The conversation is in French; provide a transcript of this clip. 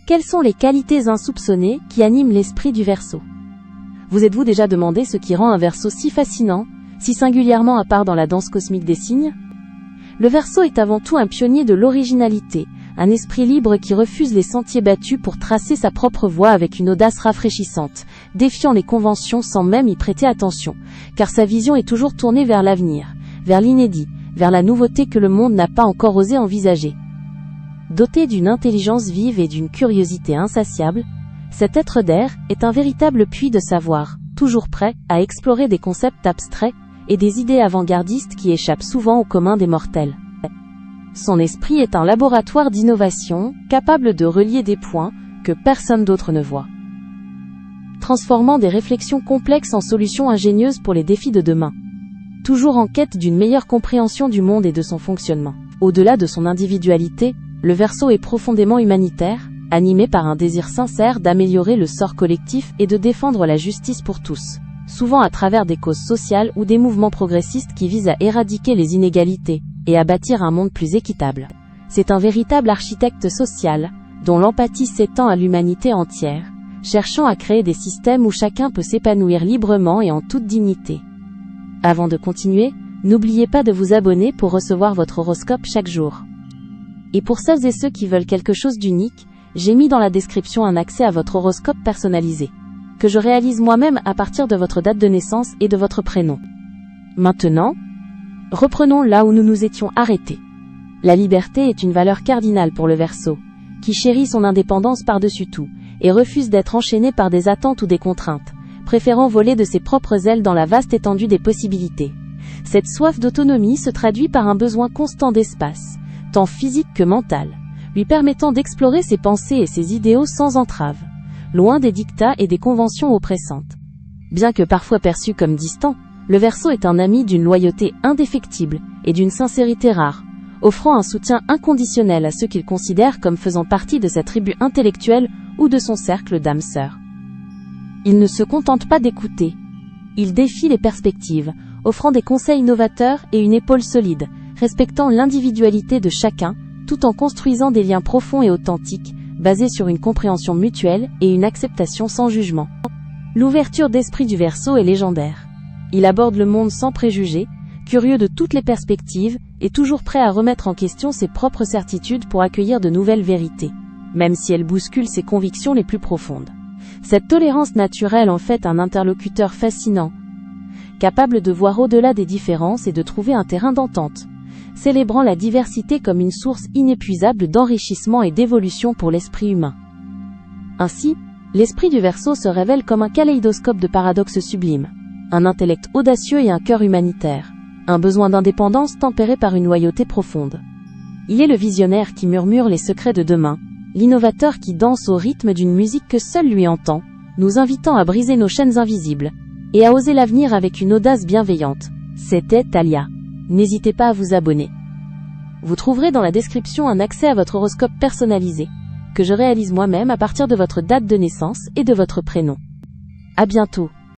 Quelles sont les qualités insoupçonnées qui animent l'esprit du Verseau? Vous êtes-vous déjà demandé ce qui rend un Verseau si fascinant, si singulièrement à part dans la danse cosmique des signes? Le Verseau est avant tout un pionnier de l'originalité, un esprit libre qui refuse les sentiers battus pour tracer sa propre voie avec une audace rafraîchissante, défiant les conventions sans même y prêter attention, car sa vision est toujours tournée vers l'avenir, vers l'inédit, vers la nouveauté que le monde n'a pas encore osé envisager. Doté d'une intelligence vive et d'une curiosité insatiable, cet être d'air est un véritable puits de savoir, toujours prêt à explorer des concepts abstraits et des idées avant-gardistes qui échappent souvent au commun des mortels. Son esprit est un laboratoire d'innovation, capable de relier des points que personne d'autre ne voit, transformant des réflexions complexes en solutions ingénieuses pour les défis de demain. Toujours en quête d'une meilleure compréhension du monde et de son fonctionnement. Au-delà de son individualité, le Verseau est profondément humanitaire, animé par un désir sincère d'améliorer le sort collectif et de défendre la justice pour tous, souvent à travers des causes sociales ou des mouvements progressistes qui visent à éradiquer les inégalités et à bâtir un monde plus équitable. C'est un véritable architecte social, dont l'empathie s'étend à l'humanité entière, cherchant à créer des systèmes où chacun peut s'épanouir librement et en toute dignité. Avant de continuer, n'oubliez pas de vous abonner pour recevoir votre horoscope chaque jour. Et pour celles et ceux qui veulent quelque chose d'unique, j'ai mis dans la description un accès à votre horoscope personnalisé, que je réalise moi-même à partir de votre date de naissance et de votre prénom. Maintenant, reprenons là où nous nous étions arrêtés. La liberté est une valeur cardinale pour le Verseau, qui chérit son indépendance par-dessus tout, et refuse d'être enchaîné par des attentes ou des contraintes, préférant voler de ses propres ailes dans la vaste étendue des possibilités. Cette soif d'autonomie se traduit par un besoin constant d'espace, tant physique que mental, lui permettant d'explorer ses pensées et ses idéaux sans entrave, loin des dictats et des conventions oppressantes. Bien que parfois perçu comme distant, le Verseau est un ami d'une loyauté indéfectible et d'une sincérité rare, offrant un soutien inconditionnel à ceux qu'il considère comme faisant partie de sa tribu intellectuelle ou de son cercle d'âmes sœurs. Il ne se contente pas d'écouter. Il défie les perspectives, offrant des conseils novateurs et une épaule solide, respectant l'individualité de chacun, tout en construisant des liens profonds et authentiques, basés sur une compréhension mutuelle et une acceptation sans jugement. L'ouverture d'esprit du Verseau est légendaire. Il aborde le monde sans préjugés, curieux de toutes les perspectives, et toujours prêt à remettre en question ses propres certitudes pour accueillir de nouvelles vérités, même si elles bousculent ses convictions les plus profondes. Cette tolérance naturelle en fait un interlocuteur fascinant, capable de voir au-delà des différences et de trouver un terrain d'entente, célébrant la diversité comme une source inépuisable d'enrichissement et d'évolution pour l'esprit humain. Ainsi, l'esprit du Verseau se révèle comme un kaléidoscope de paradoxes sublimes, un intellect audacieux et un cœur humanitaire, un besoin d'indépendance tempéré par une loyauté profonde. Il est le visionnaire qui murmure les secrets de demain, l'innovateur qui danse au rythme d'une musique que seul lui entend, nous invitant à briser nos chaînes invisibles, et à oser l'avenir avec une audace bienveillante. C'était Talia. N'hésitez pas à vous abonner. Vous trouverez dans la description un accès à votre horoscope personnalisé, que je réalise moi-même à partir de votre date de naissance et de votre prénom. À bientôt.